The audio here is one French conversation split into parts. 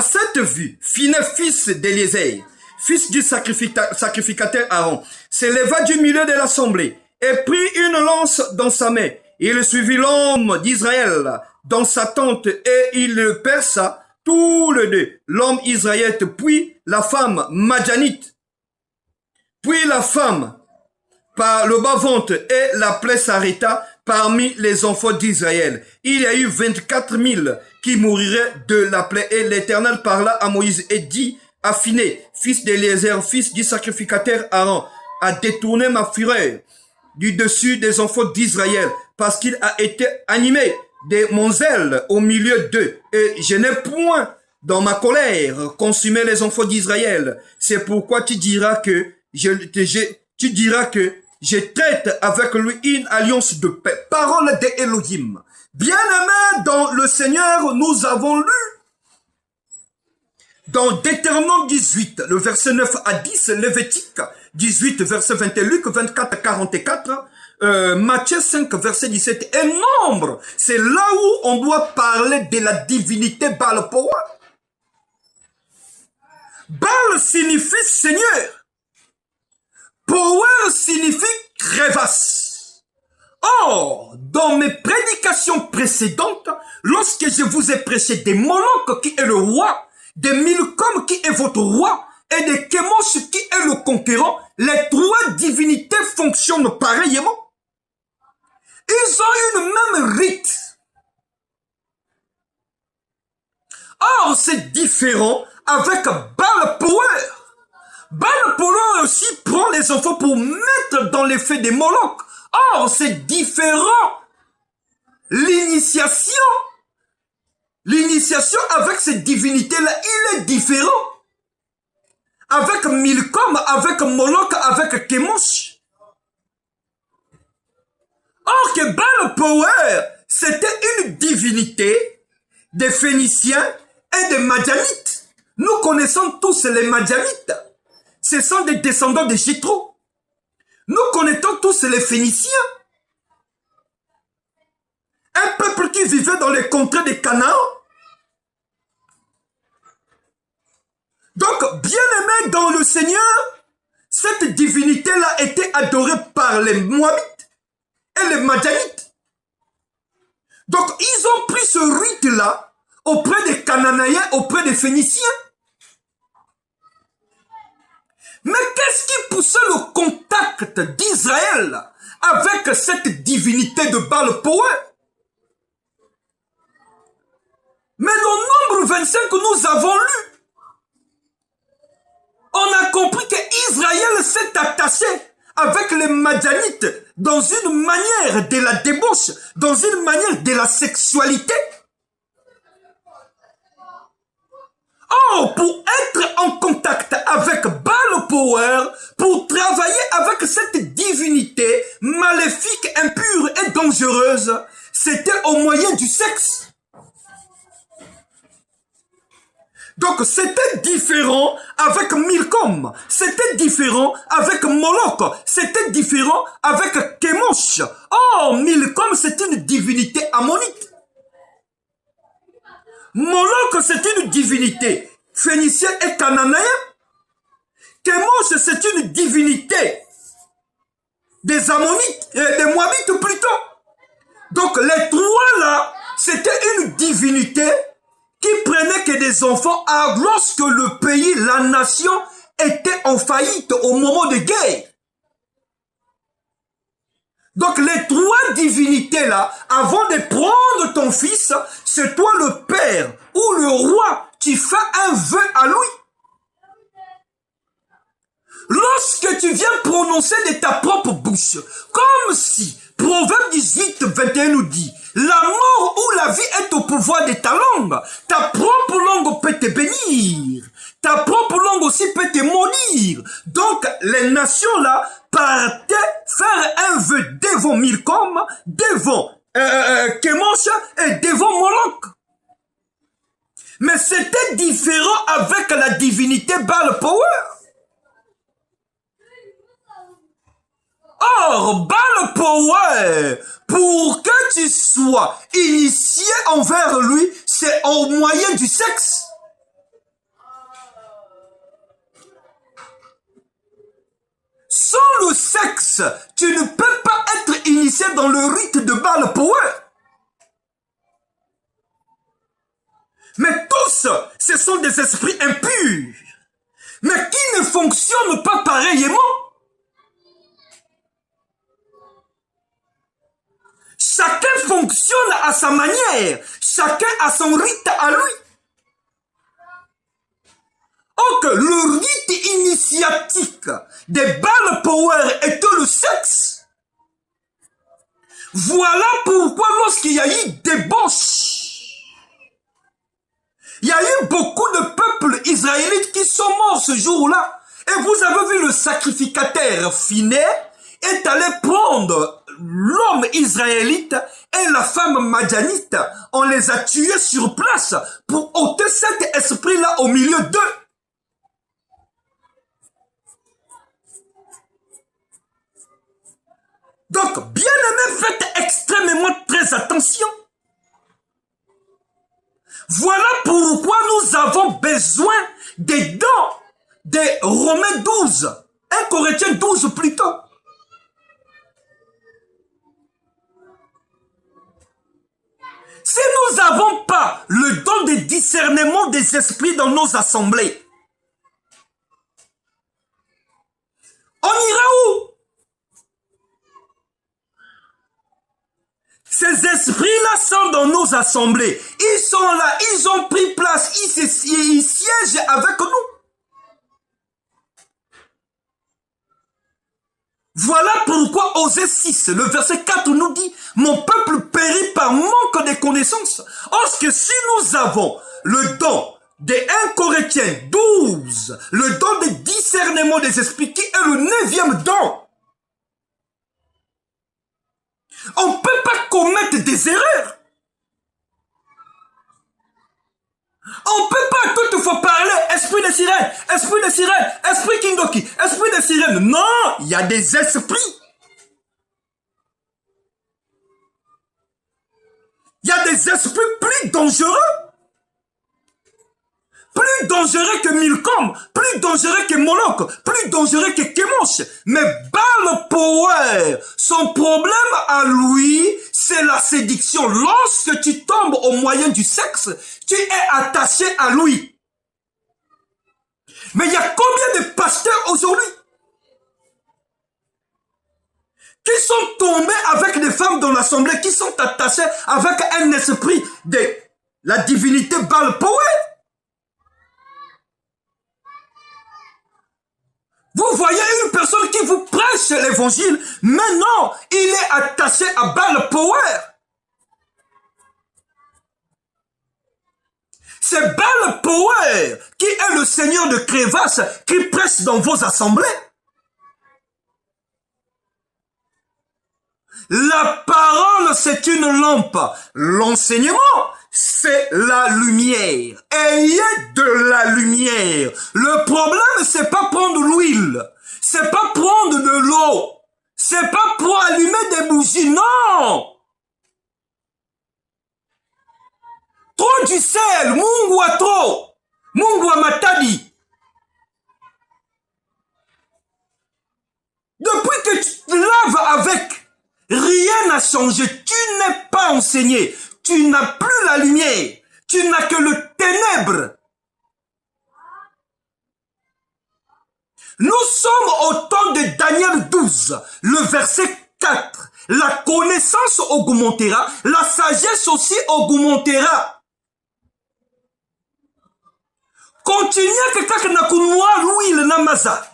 cette vue, Phinehas, fils d'Éléazar, fils du sacrificateur Aaron, s'éleva du milieu de l'assemblée et prit une lance dans sa main. Il suivit l'homme d'Israël dans sa tente et il le perça tous les deux, l'homme israélite, puis la femme madjanite, puis la femme par le bas-ventre, et la plaie s'arrêta parmi les enfants d'Israël. Il y a eu 24 000 qui mouriraient de la plaie. Et l'Éternel parla à Moïse et dit à Phinehas, fils d'Éléazar, fils du sacrificateur Aaron, a détourné ma fureur du dessus des enfants d'Israël, parce qu'il a été animé de mon zèle au milieu d'eux. Et je n'ai point, dans ma colère, consumé les enfants d'Israël. C'est pourquoi tu diras que je traite avec lui une alliance de paix. Parole d'Élohim. Bien-aimés dans le Seigneur, nous avons lu dans Deutéronome 18, le verset 9 à 10, Lévitique 18, verset 21, Luc 24, 44, Matthieu 5, verset 17 et Nombre. C'est là où on doit parler de la divinité Baal Power. Baal signifie Seigneur. Power signifie crevasse. Or, dans mes prédications précédentes, lorsque je vous ai prêché des Moloch qui est le roi, de Milcom qui est votre roi, et de Kémosh qui est le conquérant, les trois divinités fonctionnent pareillement. Ils ont une même rite. Or, c'est différent avec Baal Power. Baal Power aussi prend les enfants pour mettre dans l'effet des Moloch. Or, c'est différent. L'initiation avec cette divinité-là, il est différent. Avec Milcom, avec Moloch, avec Kémosh. Or que Baal Power, c'était une divinité des Phéniciens et des Madianites. Nous connaissons tous les Madianites. Ce sont des descendants de Jéthro. Nous connaissons tous les Phéniciens. Un peuple qui vivait dans les contrées de Canaan. Donc, bien-aimés dans le Seigneur, cette divinité-là était adorée par les Moabites et les Madianites. Donc, ils ont pris ce rite-là auprès des Cananéens, auprès des Phéniciens. Mais qu'est-ce qui poussait le contact d'Israël avec cette divinité de Baal Power? Mais dans Nombre 25 que nous avons lu, on a compris qu'Israël s'est attaché avec les Madianites dans une manière de la débauche, dans une manière de la sexualité. Or, pour être en contact avec Baal Power, pour travailler avec cette divinité maléfique, impure et dangereuse, c'était au moyen du sexe. Donc, c'était différent avec Milcom, c'était différent avec Moloch, c'était différent avec Kémosh. Or, Milcom, c'est une divinité ammonite. Moloch, c'est une divinité phénicienne et cananéenne. Kémosh, c'est une divinité des Ammonites, des Moabites plutôt. Donc, les trois là, c'était une divinité qui prenait que des enfants lorsque le pays, la nation, était en faillite au moment de guerre. Donc les trois divinités là, avant de prendre ton fils, c'est toi le père ou le roi, tu fais un vœu à lui. Lorsque tu viens prononcer de ta propre bouche, comme si Proverbe 18, 21 nous dit, la mort ou la vie est au pouvoir de ta langue. Ta propre langue peut te bénir. Ta propre langue aussi peut te maudire. Donc, les nations-là partaient faire un vœu devant Milcom, devant Kémosh et devant Moloch. Mais c'était différent avec la divinité Baal Power. Or, Baal Power, pour que tu sois initié envers lui, c'est en au moyen du sexe. Sans le sexe, tu ne peux pas être initié dans le rite de Baal Power. Mais tous, ce sont des esprits impurs, mais qui ne fonctionnent pas pareillement. Chacun fonctionne à sa manière, chacun a son rite à lui. Or que le rite initiatique des Baal Power est le sexe. Voilà pourquoi lorsqu'il y a eu débauche, il y a eu beaucoup de peuples israélites qui sont morts ce jour-là. Et vous avez vu le sacrificateur Phiné est allé prendre l'homme israélite et la femme madianite. On les a tués sur place pour ôter cet esprit-là au milieu d'eux. Donc, bien-aimés, faites extrêmement très attention. Voilà pourquoi nous avons besoin des dons des Romains 12, 1 Corinthiens 12 plutôt. Si nous n'avons pas le don de discernement des esprits dans nos assemblées, on ira où? Ces esprits-là sont dans nos assemblées. Ils sont là, ils ont pris place, ils siègent avec nous. Voilà pourquoi Osée 6, le verset 4 nous dit « Mon peuple périt par manque de connaissances. » Or que si nous avons le don de 1 Corinthiens 12, le don de discernement des esprits qui est le 9e don, on ne peut pas commettre des erreurs. On ne peut pas toutefois parler esprit de sirène, esprit Kindoki, esprit de sirène. Non, il y a des esprits. Il y a des esprits plus dangereux. Plus dangereux que Milcom, plus dangereux que Moloch, plus dangereux que Kemosh. Mais Baal Power, son problème à lui, c'est la séduction. Lorsque tu tombes au moyen du sexe, tu es attaché à lui. Mais il y a combien de pasteurs aujourd'hui qui sont tombés avec des femmes dans l'assemblée, qui sont attachés avec un esprit de la divinité Baal Power? Vous voyez une personne qui vous prêche l'évangile, mais non, il est attaché à Baal Power. C'est Baal Power qui est le seigneur de crevasses qui prêche dans vos assemblées. La parole, c'est une lampe. L'enseignement, c'est la lumière. Ayez de la lumière. Le problème, c'est pas prendre l'huile. C'est pas prendre de l'eau. C'est pas pour allumer des bougies. Non! Trop du sel. Mungu a trop. Mungu a matadi. Depuis que tu te laves avec, rien n'a changé. Tu n'es pas enseigné. Tu n'as plus la lumière. Tu n'as que le ténèbre. Nous sommes au temps de Daniel 12, le verset 4. La connaissance augmentera, la sagesse aussi augmentera. Continuez que kaka na kunwa l'huile na maza.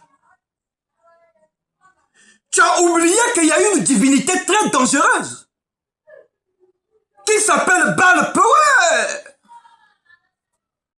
Tu as oublié qu'il y a une divinité très dangereuse qui s'appelle Baal Power.